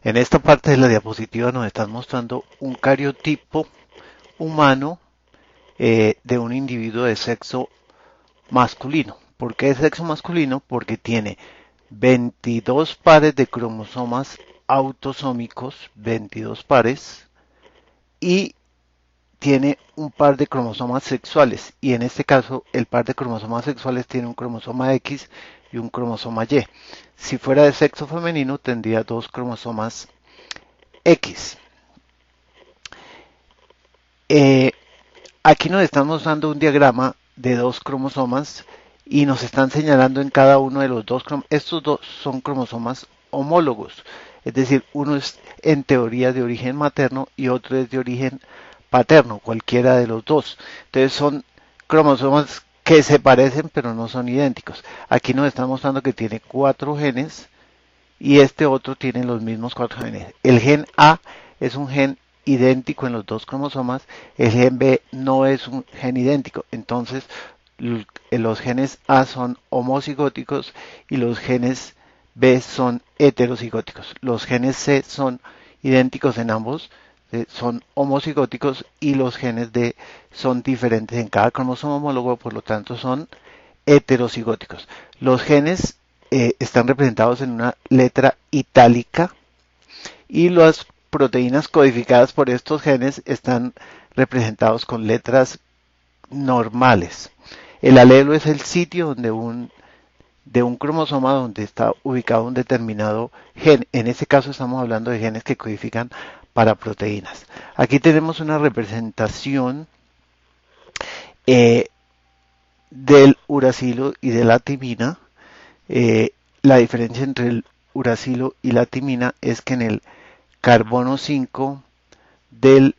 En esta parte de la diapositiva nos están mostrando un cariotipo humano de un individuo de sexo masculino. ¿Por qué de sexo masculino? Porque tiene 22 pares de cromosomas autosómicos, 22 pares, y tiene un par de cromosomas sexuales, y en este caso el par de cromosomas sexuales tiene un cromosoma X y un cromosoma Y. Si fuera de sexo femenino tendría dos cromosomas X. Eh, Aquí nos están mostrando un diagrama de dos cromosomas y nos están señalando en cada uno de los dos cromosomas. Estos dos son cromosomas homólogos, es decir, uno es en teoría de origen materno y otro es de origen paterno, cualquiera de los dos. Entonces son cromosomas que se parecen pero no son idénticos. Aquí nos están mostrando que tiene cuatro genes y este otro tiene los mismos cuatro genes. El gen A es un gen idéntico en los dos cromosomas, el gen B no es un gen idéntico, entonces los genes A son homocigóticos y los genes B son heterocigóticos. Los genes C son idénticos en ambos, son homocigóticos y los genes D son diferentes en cada cromosoma homólogo, por lo tanto son heterocigóticos. Los genes están representados en una letra itálica y las proteínas codificadas por estos genes están representados con letras normales. El alelo es el sitio de un cromosoma donde está ubicado un determinado gen. En este caso estamos hablando de genes que codifican para proteínas. Aquí tenemos una representación eh, del uracilo y de la timina. La diferencia entre el uracilo y la timina es que en el carbono 5 del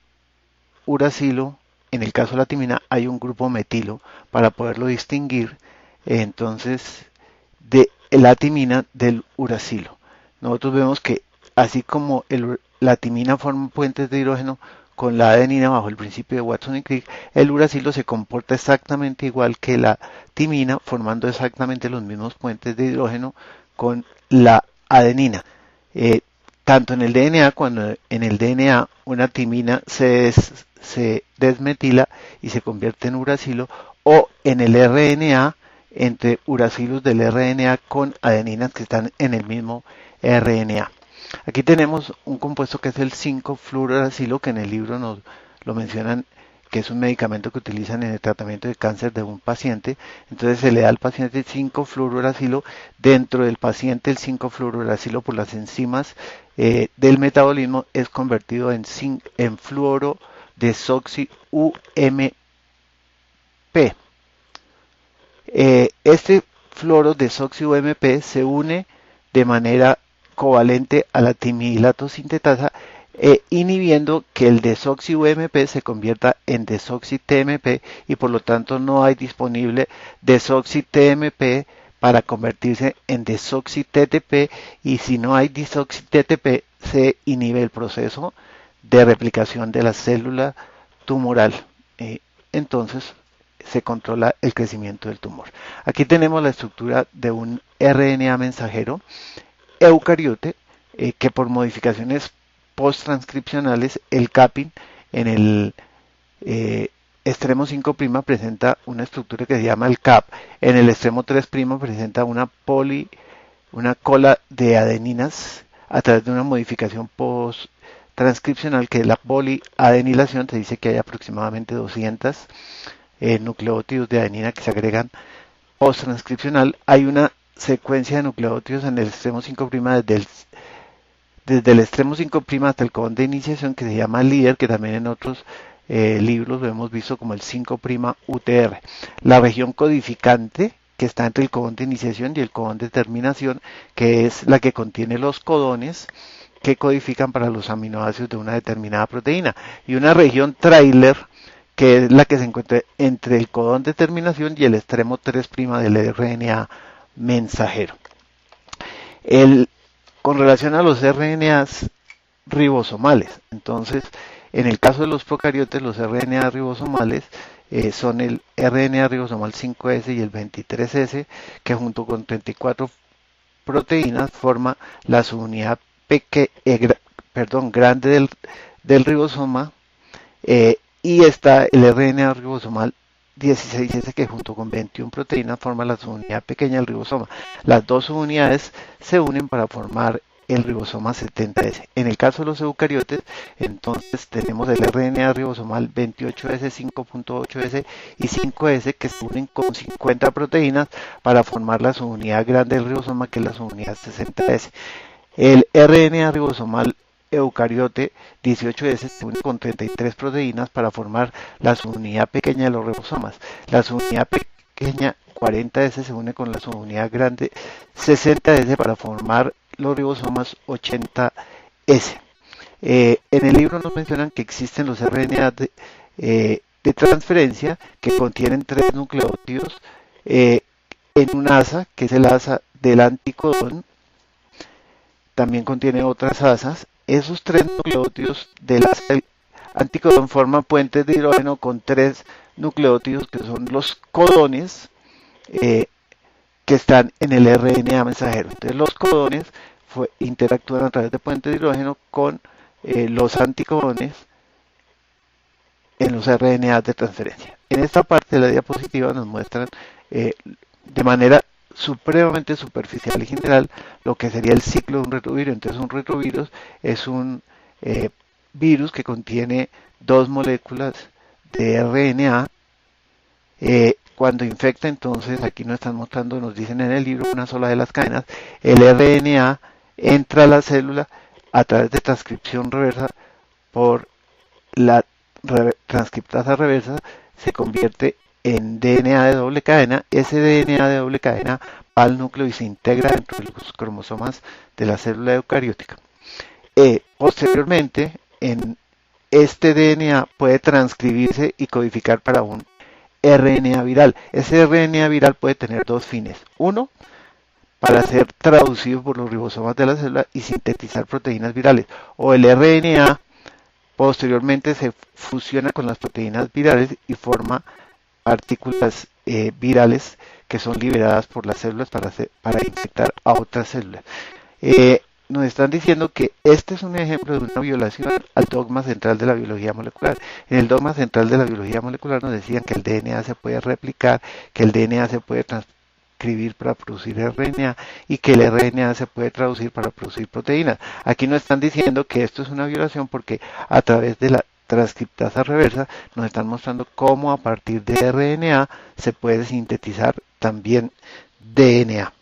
uracilo, en el caso de la timina, hay un grupo metilo para poderlo distinguir, entonces, de la timina del uracilo. Nosotros vemos que así como la timina forma puentes de hidrógeno con la adenina bajo el principio de Watson y Crick, el uracilo se comporta exactamente igual que la timina, formando exactamente los mismos puentes de hidrógeno con la adenina. Eh, Tanto en el DNA cuando en el DNA una timina se desmetila y se convierte en uracilo, o en el RNA entre uracilos del RNA con adeninas que están en el mismo RNA. Aquí tenemos un compuesto que es el 5-fluorouracilo, que en el libro nos lo mencionan, que es un medicamento que utilizan en el tratamiento de cáncer de un paciente. Entonces se le da al paciente 5-fluorouracilo. Dentro del paciente el 5-fluorouracilo por las enzimas del metabolismo es convertido en fluoro desoxi UMP. Este fluoro desoxi UMP se une de manera covalente a la timidilato sintetasa, inhibiendo que el desoxi UMP se convierta en desoxi TMP, y por lo tanto no hay disponible desoxi TMP para convertirse en desoxi TTP, y si no hay desoxi TTP se inhibe el proceso de replicación de la célula tumoral. Entonces se controla el crecimiento del tumor. Aquí tenemos la estructura de un RNA mensajero eucariote que por modificaciones post-transcripcionales, el capping en el extremo 5' presenta una estructura que se llama el cap, en el extremo 3' presenta una cola de adeninas a través de una modificación post-transcripcional que es la poliadenilación. Se dice que hay aproximadamente 200 nucleótidos de adenina que se agregan post-transcripcional. Hay una secuencia de nucleótidos en el extremo 5' desde el extremo 5' hasta el codón de iniciación que se llama líder, que también en otros libros lo hemos visto como el 5' UTR. La región codificante que está entre el codón de iniciación y el codón de terminación, que es la que contiene los codones que codifican para los aminoácidos de una determinada proteína, y una región trailer que es la que se encuentra entre el codón de terminación y el extremo 3' del RNA mensajero. Con relación a los RNAs ribosomales, entonces, en el caso de los procariotes, los RNA ribosomales son el RNA ribosomal 5S y el 23S, que junto con 34 proteínas forma la subunidad grande del ribosoma, y está el RNA ribosomal 16S que junto con 21 proteínas forma la subunidad pequeña del ribosoma. Las dos subunidades se unen para formar el ribosoma 70S. En el caso de los eucariotes, entonces tenemos el RNA ribosomal 28S, 5.8S y 5S que se unen con 50 proteínas para formar la subunidad grande del ribosoma, que es la subunidad 60S. El RNA ribosomal eucariote 18S se une con 33 proteínas para formar la subunidad pequeña de los ribosomas. La subunidad pequeña 40S se une con la subunidad grande 60S para formar los ribosomas 80S. En el libro nos mencionan que existen los RNA de transferencia que contienen 3 nucleótidos en un asa, que es el asa del anticodón. También contiene otras asas. Esos 3 nucleótidos del asa del anticodón forman puentes de hidrógeno con 3 nucleótidos que son los codones, que están en el RNA mensajero. Entonces los codones interactúan a través de puentes de hidrógeno con los anticodones en los RNA de transferencia. En esta parte de la diapositiva nos muestran de manera supremamente superficial y general lo que sería el ciclo de un retrovirus. Entonces un retrovirus es un virus que contiene 2 moléculas de RNA. Cuando infecta, entonces aquí nos están mostrando, nos dicen en el libro, una sola de las cadenas, el RNA entra a la célula a través de transcripción reversa por la transcriptasa reversa, se convierte en DNA de doble cadena. Ese DNA de doble cadena va al núcleo y se integra dentro de los cromosomas de la célula eucariótica. Posteriormente, en este DNA puede transcribirse y codificar para un RNA viral. Ese RNA viral puede tener 2 fines. Uno, para ser traducido por los ribosomas de la célula y sintetizar proteínas virales. O el RNA posteriormente se fusiona con las proteínas virales y forma partículas virales que son liberadas por las células para infectar a otras células. Nos están diciendo que este es un ejemplo de una violación al dogma central de la biología molecular. En el dogma central de la biología molecular nos decían que el DNA se puede replicar, que el DNA se puede transcribir para producir RNA y que el RNA se puede traducir para producir proteínas. Aquí nos están diciendo que esto es una violación porque a través de la transcriptasa reversa nos están mostrando cómo a partir de RNA se puede sintetizar también DNA.